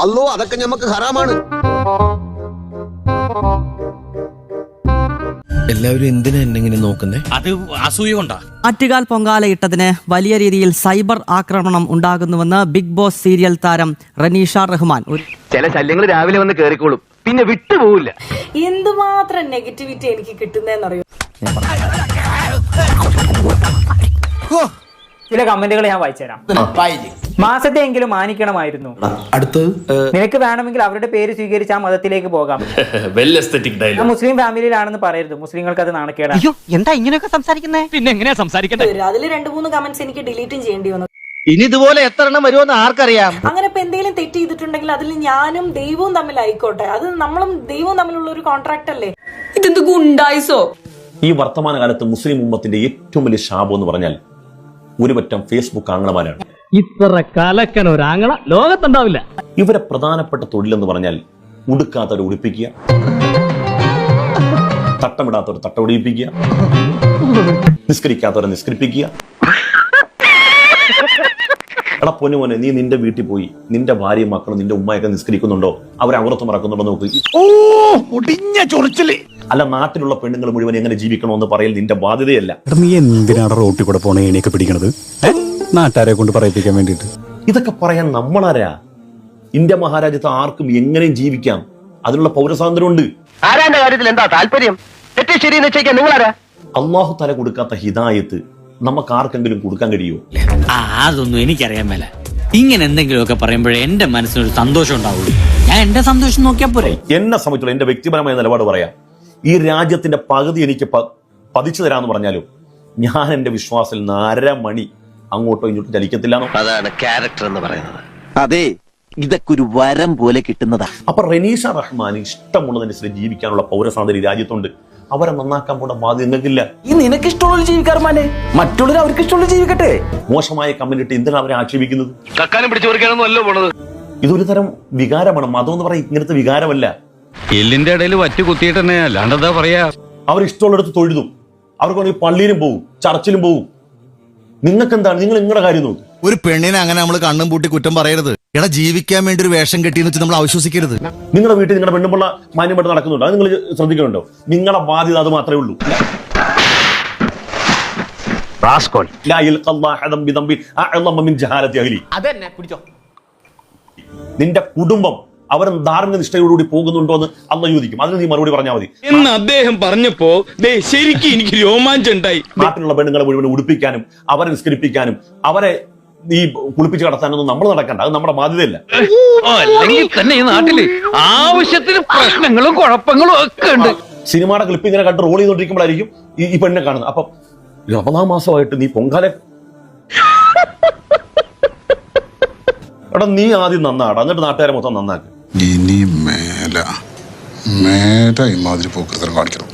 അല്ലോ അതൊക്കെ നമുക്ക് ഹറാമാണ്. എല്ലാവരും എന്തിനാ എന്നെങ്ങനെ നോക്കുന്നേ? അത് അസൂയ കൊണ്ടാ. ആറ്റുകാൽ പൊങ്കാലയിട്ടതിന് വലിയ രീതിയിൽ സൈബർ ആക്രമണം ഉണ്ടാകുന്നുവെന്ന് ബിഗ് ബോസ് സീരിയൽ താരം റനീഷ റഹ്മാൻ. ചില ശല്യങ്ങൾ രാവിലെ വന്ന് കേറിക്കോളും, പിന്നെ വിട്ടുപോകില്ല. എന്തുമാത്രം നെഗറ്റിവിറ്റി എനിക്ക് കിട്ടുന്നതെന്നറിയോ? ചില കമന്റുകൾ ഞാൻ വായിച്ചുതരാം. മാസത്തെ എങ്കിലും മാനിക്കണമായിരുന്നു. അടുത്ത് നിനക്ക് വേണമെങ്കിൽ അവരുടെ പേര് സ്വീകരിച്ച് ആ മതത്തിലേക്ക് പോകാം. ഞാൻ മുസ്ലിം ഫാമിലിയിലാണെന്ന് പറയരുത്, മുസ്ലിങ്ങൾക്ക് അത് നാണക്കേടാണ്. എന്താ ഇങ്ങനെയൊക്കെ സംസാരിക്കുന്നത്? പിന്നെ എങ്ങനെയാ സംസാരിക്കണ്ടേ? അതിൽ 2-3 കമന്റ്സ് എനിക്ക് ഡിലീറ്റും ചെയ്യേണ്ടി വന്നു. ഇനി ഇതുപോലെ എത്ര എണ്ണം വരുമെന്ന് ആർക്കറിയാം. അങ്ങനെ ഇപ്പൊ എന്തെങ്കിലും തെറ്റ് ചെയ്തിട്ടുണ്ടെങ്കിൽ അതിൽ ഞാനും ദൈവവും തമ്മിലായിക്കോട്ടെ, അത് നമ്മളും ദൈവവും തമ്മിലുള്ള ഒരു കോൺട്രാക്ട് അല്ലേ? ഇതെന്ത് ഗുണ്ടായിസോ? ഈ വർത്തമാന കാലത്ത് മുസ്ലിം ഉമ്മത്തിന്റെ ഏറ്റവും വലിയ ശാപം എന്ന് പറഞ്ഞാൽ ഒരു പറ്റം ഫേസ്ബുക്ക് ആംഗ്ലമാരാണ്. ഇത്ര കലക്കൻ ഒരാങ്ങള ലോകത്തുണ്ടാവില്ല. ഇവരെ പ്രധാനപ്പെട്ട തൊഴിലെന്ന് പറഞ്ഞാൽ ഉടുക്കാത്തവരെ ഉടുപ്പിക്കുക, തട്ടമിടാത്തവരെ തട്ടമിടിപ്പിക്കുക, നിസ്കരിക്കാത്തവരെ നിസ്കരിപ്പിക്കുക. എടാ പൊന്നു മോനെ, നീ നിന്റെ വീട്ടിൽ പോയി നിന്റെ ഭാര്യയും മക്കളും നിന്റെ ഉമ്മയൊക്കെ നിസ്കരിക്കുന്നുണ്ടോ, അവരെ അകൃത്വം മറക്കുന്നുണ്ടോ നോക്ക്. അല്ല, നാട്ടിലുള്ള പെണ്ണുങ്ങൾ മുഴുവൻ എങ്ങനെ ജീവിക്കണമെന്ന് പറയൽ നിന്റെ ബാധ്യതയല്ല. നീ എന്തിനാണ് റോട്ടിൽ കൂടെ പോണ ഏണിയൊക്കെ പിടിക്കണത്? നാട്ടുകാരെ കൊണ്ട് പറയിപ്പിക്കാൻ വേണ്ടിട്ട്. ഇതൊക്കെ പറയാൻ നമ്മളാരാ? ഇന്ത്യ മഹാരാജ്യത്ത് ആർക്കും എങ്ങനെയും ജീവിക്കാം, അതിനുള്ള പൗരസ്വാതന്ത്ര്യമുണ്ട്. ആരാന്റെ കാര്യത്തിൽ എന്താ താല്പര്യം? തെറ്റ് ശരി നിശ്ചയിക്കാൻ നിങ്ങളാരാ? അള്ളാഹു തല കൊടുക്കാത്ത ഹിദായത്ത് നമുക്ക് ആർക്കെങ്കിലും കൊടുക്കാൻ കഴിയുമോ? അതൊന്നും എനിക്കറിയാൻ മേല. ഇങ്ങനെ എന്തെങ്കിലുമൊക്കെ പറയുമ്പോഴേ എന്റെ മനസ്സിനൊരു സന്തോഷം ഉണ്ടാവുള്ളൂ. ഞാൻ എന്റെ സന്തോഷം നോക്കിയാ പോരെ. എന്നെ സംബന്ധിച്ചുള്ള എന്റെ വ്യക്തിപരമായ നിലപാട് പറയാം. ഈ രാജ്യത്തിന്റെ പകുതി എനിക്ക് പതിച്ചു തരാന്ന് പറഞ്ഞാലും ഞാൻ എന്റെ വിശ്വാസത്തിൽ 1/2 മണി അങ്ങോട്ടോ ഇങ്ങോട്ടോ ചലിക്കത്തില്ല. അതാണ് ക്യാരക്ടർ എന്ന് പറയുന്നത്. അതെ, ഇതൊക്കെ ഒരു വരം പോലെ കിട്ടുന്നതാ. അപ്പൊ റനീഷ റഹ്മാൻ ഇഷ്ടമുള്ളതനുസരിച്ച് ജീവിക്കാനുള്ള പൗരസ്വാതന്ത്ര്യം രാജ്യത്തുണ്ട്. അവരെ നന്നാക്കാൻ പോണ ബാധ്യത നിങ്ങൾക്കില്ല. ഈ നിനക്ക് ഇഷ്ടമുള്ള ജീവിക്കാർമാനെ മറ്റുള്ളവർ അവർക്ക് ഇഷ്ടമുള്ള ജീവിക്കട്ടെ. മോശമായ കമന്റിട്ട് എന്തിനാണ് അവരെ ആക്ഷേപിക്കുന്നത്? കക്കാനും പിടിച്ചു പറിക്കാനൊന്നും പോണത്. ഇതൊരു തരം വികാരമാണ്. മതം എന്ന് പറയാൻ ഇങ്ങനത്തെ വികാരമല്ല. എല്ലിന്റെ ഇടയിൽ വറ്റ് കുത്തിയിട്ട് തന്നെ അല്ലാണ്ടെന്താ പറയാ. അവർ ഇഷ്ടമുള്ളിടത്ത് തൊഴുതും, അവർക്ക് പള്ളിയിലും പോകും, ചർച്ചിലും പോകും. നിങ്ങൾക്ക് എന്താണ്? നിങ്ങൾ നിങ്ങളുടെ കാര്യം നോക്കും. ഒരു പെണ്ണിനെ അങ്ങനെ നമ്മൾ കണ്ണും പൂട്ടി കുറ്റം പറയരുത്. എടാ, ജീവിക്കാൻ വേണ്ടി ഒരു വേഷം കെട്ടിയെന്ന് വെച്ച് നമ്മൾ അവിശ്വസിക്കരുത്. നിങ്ങളുടെ വീട്ടിൽ നിങ്ങളുടെ പെണ്ണുമ്പിള്ള മാന്യമായിട്ട് നടക്കുന്നുണ്ടോ? അത് നിങ്ങൾ ശ്രദ്ധിക്കുന്നുണ്ടോ? നിങ്ങളുടെ ബാധ്യത അത് മാത്രമേ ഉള്ളൂ. നിന്റെ കുടുംബം അവർ ധാർമ്മിക നിഷ്ഠയോടുകൂടി പോകുന്നുണ്ടോ എന്ന് അന്ന് ചോദിക്കും. അതിന് നീ മറുപടി പറഞ്ഞാൽ മതി എന്ന് അദ്ദേഹം പറഞ്ഞപ്പോ ശരിക്കും എനിക്ക് രോമാഞ്ചം ഉണ്ടായി. നാട്ടിലുള്ള പെണ്ണുങ്ങളെ മുഴുവൻ ഉടുപ്പിക്കാനും അവരെ നിസ്കരിപ്പിക്കാനും അവരെ ഈ കുളിപ്പിച്ച് കടത്താനൊന്നും നമ്മൾ നടക്കണ്ട. അത് നമ്മുടെ ബാധ്യതയല്ല. അല്ലെങ്കിൽ തന്നെ ഈ നാട്ടില് ആവശ്യത്തിന് പ്രശ്നങ്ങളും കുഴപ്പങ്ങളും ഒക്കെ ഉണ്ട്. സിനിമയുടെ ക്ലിപ്പ് ഇങ്ങനെ കണ്ട് റോൾ ചെയ്തോണ്ടിരിക്കുമ്പോഴായിരിക്കും ഈ പെണ്ണിനെ കാണുന്നത്. അപ്പൊ റമദാൻ മാസമായിട്ട് നീ പൊങ്കാല എടാ, നീ ആദ്യം നന്നാടാ, എന്നിട്ട് നാട്ടുകാരെ മൊത്തം നന്നാക്കുക. ഇനി മേല ഇമാതിരി പോക്കൃതം കാണിക്കണം.